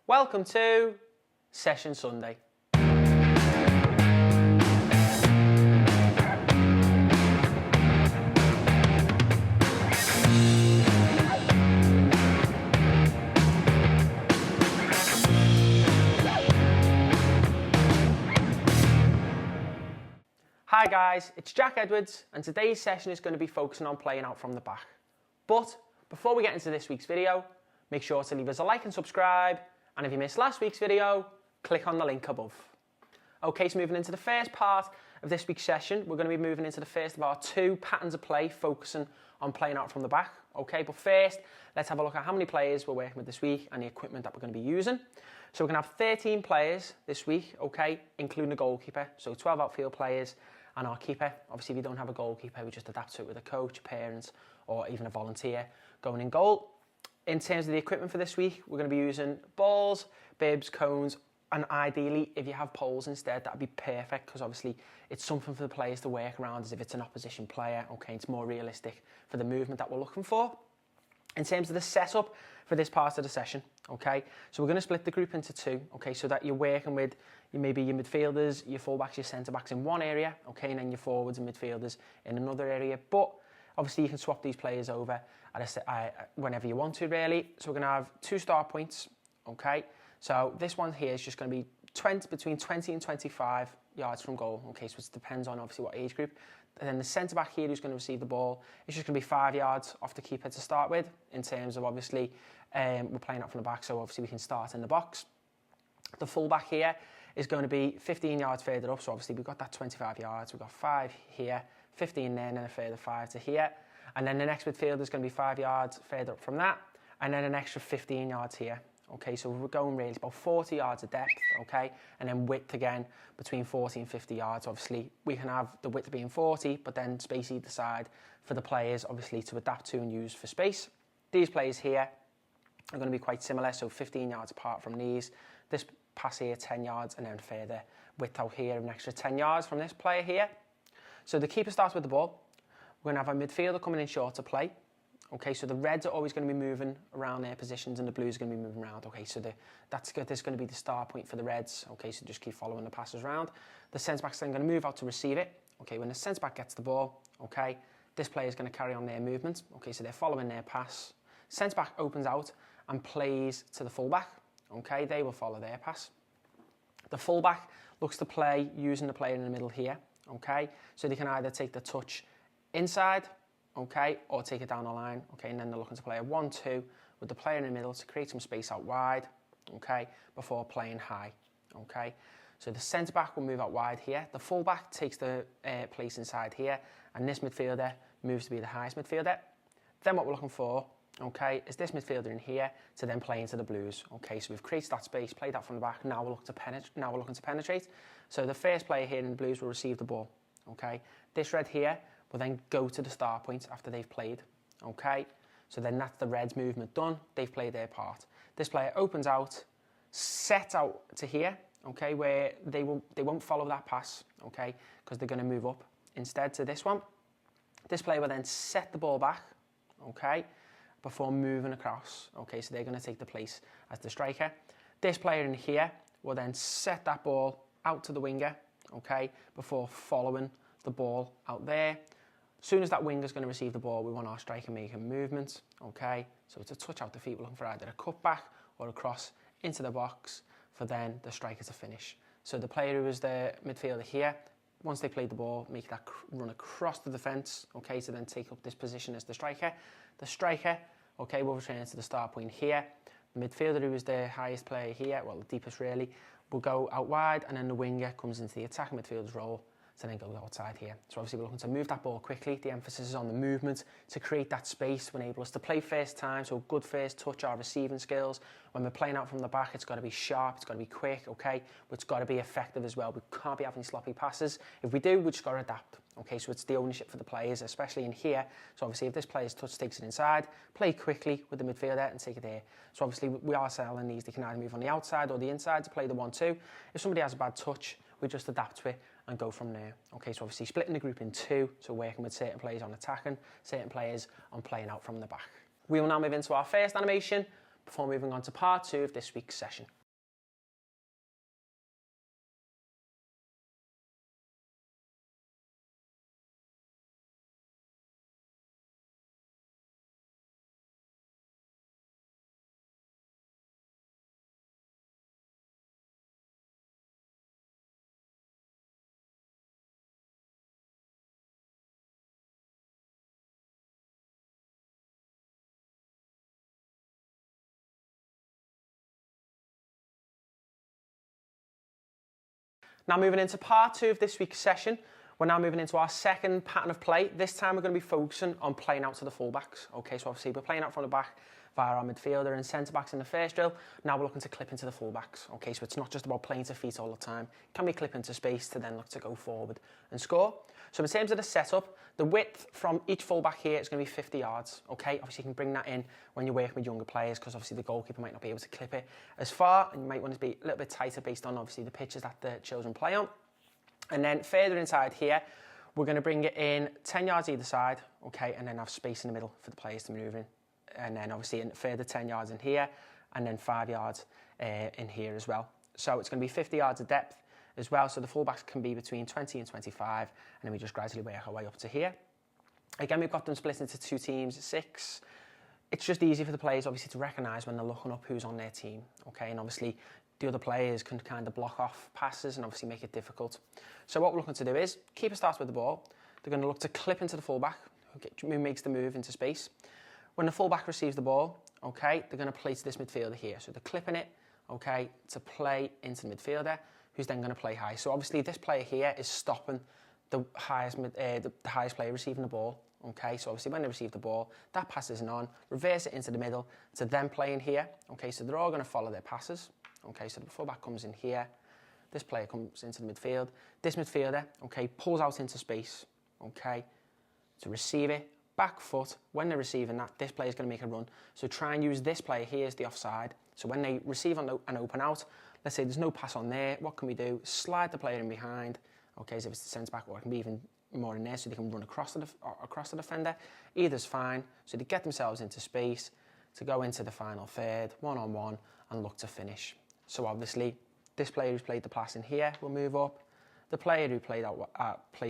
Welcome to Session Sunday. Hi guys, it's Jack Edwards and today's session is going to be focusing on playing out from the back. But before we get into this week's video, make sure to leave us a like and subscribe, and if you missed last week's video, click on the link above. Okay, so moving into the first part of this week's session, we're going to be moving into the first of our two patterns of play focusing on playing out from the back. Okay, but first, let's have a look at how many players we're working with this week and the equipment that we're going to be using. So we're going to have 13 players this week, okay, including the goalkeeper, so 12 outfield players and our keeper. Obviously, if you don't have a goalkeeper, we just adapt to it with a coach, parents, or even a volunteer going in goal. In terms of the equipment for this week, we're going to be using balls, bibs, cones, and ideally, if you have poles instead, that'd be perfect because obviously it's something for the players to work around as if it's an opposition player. Okay, it's more realistic for the movement that we're looking for. In terms of the setup for this part of the session, okay, so we're going to split the group into two, okay, so that you're working with maybe your midfielders, your fullbacks, your centre-backs in one area, okay, and then your forwards and midfielders in another area. But obviously you can swap these players over whenever you want to, really. So we're going to have two start points, okay. So this one here is just going to be between 20 and 25 yards from goal, okay, so it depends on obviously what age group. And then the centre-back here who's going to receive the ball is just going to be 5 yards off the keeper to start with, in terms of obviously we're playing out from the back, so obviously we can start in the box. The full-back here is going to be 15 yards further up, so obviously we've got that 25 yards, we've got 5 here, 15 there, and then a further 5 to here. And then the next midfielder is going to be 5 yards further up from that, and then an extra 15 yards here. Okay, so we're going really about 40 yards of depth, okay, and then width again between 40 and 50 yards. Obviously, we can have the width being 40, but then space either side for the players, obviously, to adapt to and use for space. These players here are going to be quite similar, so 15 yards apart from these. This pass here, 10 yards, and then further width out here, an extra 10 yards from this player here. So the keeper starts with the ball. We're going to have a midfielder coming in short to play. Okay, so the reds are always going to be moving around their positions and the blues are going to be moving around. Okay, so that's going to be the start point for the reds. Okay, so just keep following the passes around. The centre-back's then going to move out to receive it. Okay, when the centre-back gets the ball, okay, this player is going to carry on their movement. Okay, so they're following their pass. Centre-back opens out and plays to the full-back. Okay, they will follow their pass. The full-back looks to play using the player in the middle here. Okay, so they can either take the touch inside, okay, or take it down the line, okay, and then they're looking to play a 1-2 with the player in the middle to create some space out wide, okay, before playing high, okay. So the centre-back will move out wide here, the full-back takes the place inside here, and this midfielder moves to be the highest midfielder. Then what we're looking for, okay, is this midfielder in here to then play into the blues, okay, so we've created that space, played that from the back, now we're looking to penetrate. So the first player here in the blues will receive the ball, okay. This red here will then go to the start point after they've played, okay? So then that's the Reds' movement done. They've played their part. This player opens out, sets out to here, okay, where they won't follow that pass, okay, because they're going to move up instead to this one. This player will then set the ball back, okay, before moving across, okay, so they're going to take the place as the striker. This player in here will then set that ball out to the winger, okay, before following the ball out there. As soon as that winger's going to receive the ball, we want our striker making movements, okay? So it's a touch out the feet, we're looking for either a cutback or a cross into the box for then the striker to finish. So the player who is the midfielder here, once they played the ball, make that run across the defence, okay, to then take up this position as the striker. The striker, okay, will return to the start point here. The midfielder who is the highest player here, well, the deepest really, will go out wide, and then the winger comes into the attacking midfielder's role to then go outside here. So obviously we're looking to move that ball quickly. The emphasis is on the movement to create that space to enable us to play first time, so good first touch, our receiving skills. When we're playing out from the back, it's got to be sharp, it's got to be quick, okay? But it's got to be effective as well. We can't be having sloppy passes. If we do, we've just got to adapt, okay? So it's the ownership for the players, especially in here. So obviously if this player's touch takes it inside, play quickly with the midfielder and take it there. So obviously we are selling these. They can either move on the outside or the inside to play the 1-2. If somebody has a bad touch, we just adapt to it and go from there. Okay, so obviously splitting the group in two, so working with certain players on attacking, certain players on playing out from the back. We will now move into our first animation, before moving on to part 2 of this week's session. Now moving into part 2 of this week's session, we're now moving into our second pattern of play. This time we're going to be focusing on playing out to the fullbacks. Okay, so obviously we're playing out from the back via our midfielder and centre-backs in the first drill. Now we're looking to clip into the fullbacks. Okay, so it's not just about playing to feet all the time. Can we clip into space to then look to go forward and score? So in terms of the setup, the width from each fullback here is going to be 50 yards. Okay, obviously you can bring that in when you're working with younger players because obviously the goalkeeper might not be able to clip it as far and you might want to be a little bit tighter based on obviously the pitches that the children play on. And then further inside here, we're going to bring it in 10 yards either side, okay, and then have space in the middle for the players to move in. And then obviously in further 10 yards in here, and then 5 yards in here as well. So it's going to be 50 yards of depth as well. So the fullbacks can be between 20 and 25, and then we just gradually work our way up to here. Again, we've got them split into 2 teams, 6. It's just easy for the players, obviously, to recognise when they're looking up who's on their team, okay, and obviously the other players can kind of block off passes and obviously make it difficult. So what we're looking to do is, keeper starts with the ball. They're going to look to clip into the fullback, who makes the move into space. When the fullback receives the ball, okay, they're going to play to this midfielder here. So they're clipping it, okay, to play into the midfielder, who's then going to play high. So obviously this player here is stopping the highest player receiving the ball. Okay, so obviously when they receive the ball, that pass isn't on, reverse it into the middle to them playing here. Okay, so they're all going to follow their passes. Okay, so the fullback comes in here, this player comes into the midfield, this midfielder, okay, pulls out into space, okay, to receive it, back foot, when they're receiving that, this player's going to make a run. So try and use this player here as the offside. So when they receive an open out, let's say there's no pass on there, what can we do? Slide the player in behind, okay, as if it's the centre-back, or it can be even more in there so they can run across the defender. Either's fine, so they get themselves into space to go into the final third, one-on-one, and look to finish. So obviously, this player who's played the pass in here will move up. The player who played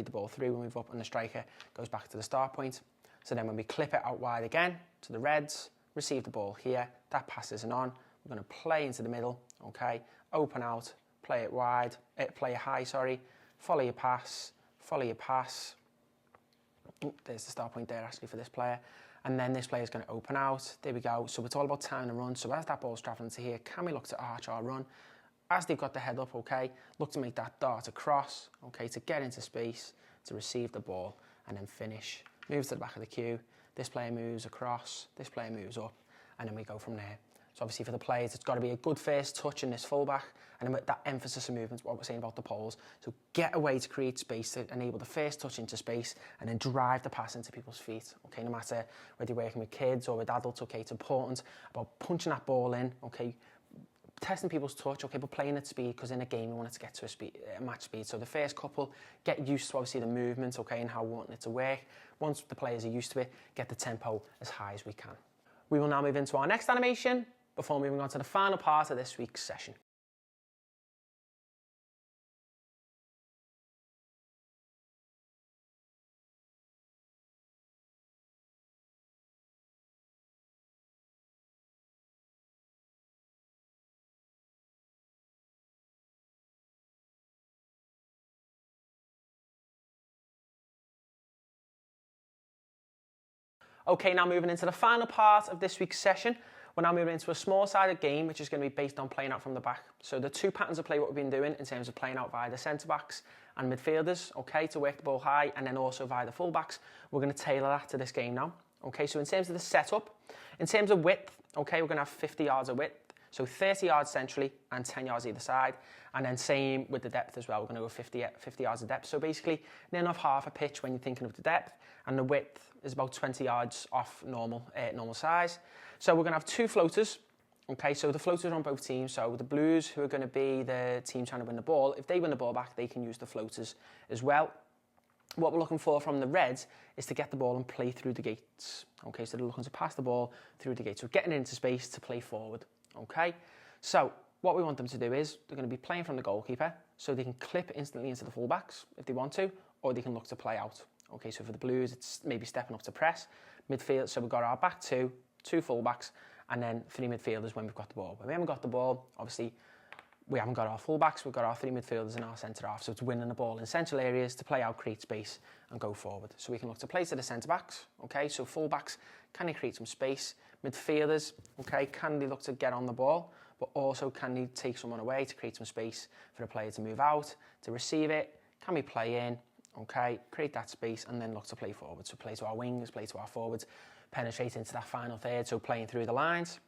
the ball through will move up, and the striker goes back to the start point. So then when we clip it out wide again to the Reds, receive the ball here, that pass isn't on. We're going to play into the middle, okay, open out, play it wide, play it high, sorry, follow your pass. Oh, there's the start point there actually for this player. And then this player is going to open out. There we go. So it's all about time and run. So as that ball's travelling to here, can we look to arch our run? As they've got the head up, okay, look to make that dart across, okay, to get into space, to receive the ball, and then finish. Moves to the back of the queue. This player moves across. This player moves up. And then we go from there. So obviously for the players, it's got to be a good first touch in this fullback, and then with that emphasis of movement, what we're saying about the poles. So get a way to create space to enable the first touch into space, and then drive the pass into people's feet. Okay, no matter whether you're working with kids or with adults, okay, it's important about punching that ball in, okay, testing people's touch, okay, but playing at speed, because in a game we want it to get to a match speed. So the first couple, get used to obviously the movement, okay, and how we want it to work. Once the players are used to it, get the tempo as high as we can. We will now move into our next animation before moving on to the final part of this week's session. Okay, now moving into the final part of this week's session, we're now moving into a small-sided game, which is going to be based on playing out from the back. So the 2 patterns of play what we've been doing in terms of playing out via the centre-backs and midfielders, okay, to work the ball high, and then also via the full-backs, we're going to tailor that to this game now. Okay, so in terms of the setup, in terms of width, okay, we're going to have 50 yards of width, so 30 yards centrally and 10 yards either side, and then same with the depth as well. We're going to go 50 yards of depth, so basically near off half a pitch when you're thinking of the depth, and the width is about 20 yards off normal size. So we're going to have 2 floaters. Okay, so the floaters are on both teams. So the Blues, who are going to be the team trying to win the ball, if they win the ball back, they can use the floaters as well. What we're looking for from the Reds is to get the ball and play through the gates. Okay, so they're looking to pass the ball through the gates. So getting into space to play forward. Okay, so what we want them to do is they're going to be playing from the goalkeeper, so they can clip instantly into the fullbacks if they want to, or they can look to play out. Okay, so for the Blues, it's maybe stepping up to press. Midfield, so we've got our back two fullbacks, and then 3 midfielders when we've got the ball. When we haven't got the ball, obviously, we haven't got our fullbacks, we've got our 3 midfielders and our centre-half, so it's winning the ball in central areas to play out, create space, and go forward. So we can look to play to the centre-backs, okay, so fullbacks, can they create some space? Midfielders, okay, can they look to get on the ball, but also can they take someone away to create some space for a player to move out, to receive it, can we play in, okay, create that space, and then look to play forward. So play to our wings, play to our forwards, penetrate into that final third, so playing through the lines.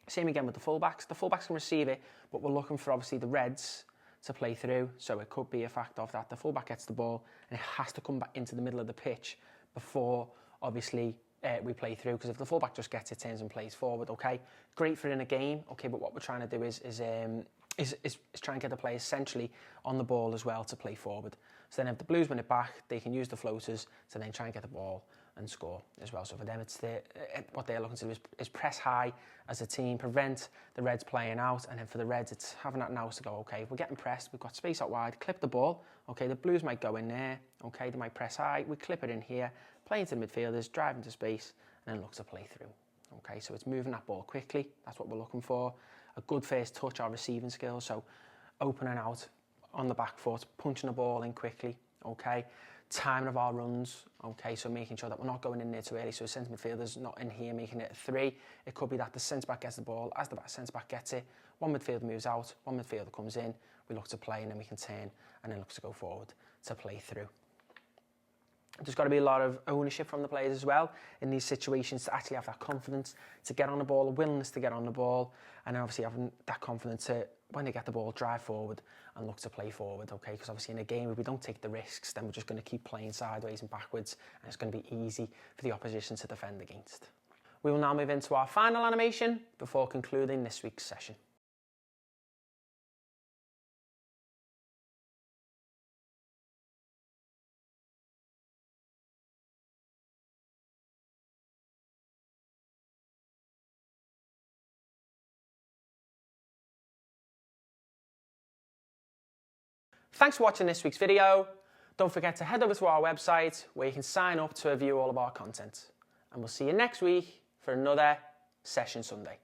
Same again with the fullbacks. The fullbacks can receive it, but we're looking for obviously the Reds to play through. So it could be a fact of that the fullback gets the ball and it has to come back into the middle of the pitch before obviously we play through. Because if the fullback just gets it, turns and plays forward, okay, great for in a game, okay. But what we're trying to do is try and get the players essentially on the ball as well to play forward. So then if the Blues win it back, they can use the floaters to then try and get the ball and score as well. So for them, it's what they're looking to do is press high as a team, prevent the Reds playing out, and then for the Reds, it's having that nous to go, okay, if we're getting pressed, we've got space out wide, clip the ball, okay, the Blues might go in there, okay, they might press high, we clip it in here, play into the midfielders, drive into space, and then look to play through. Okay, so it's moving that ball quickly, that's what we're looking for. A good first touch, our receiving skills, so opening out on the back foot, punching the ball in quickly, okay, timing of our runs, okay, so making sure that we're not going in there too early, so centre midfielder's not in here making it 3. It could be that the centre-back gets the ball, as the centre back gets it, one midfielder moves out, one midfielder comes in, we look to play, and then we can turn and then look to go forward to play through. There's got to be a lot of ownership from the players as well in these situations to actually have that confidence to get on the ball, a willingness to get on the ball, and then obviously having that confidence to, when they get the ball, drive forward and look to play forward, okay? Because obviously in a game, if we don't take the risks, then we're just going to keep playing sideways and backwards, and it's going to be easy for the opposition to defend against. We will now move into our final animation before concluding this week's session. Thanks for watching this week's video. Don't forget to head over to our website where you can sign up to view all of our content. And we'll see you next week for another Session Sunday.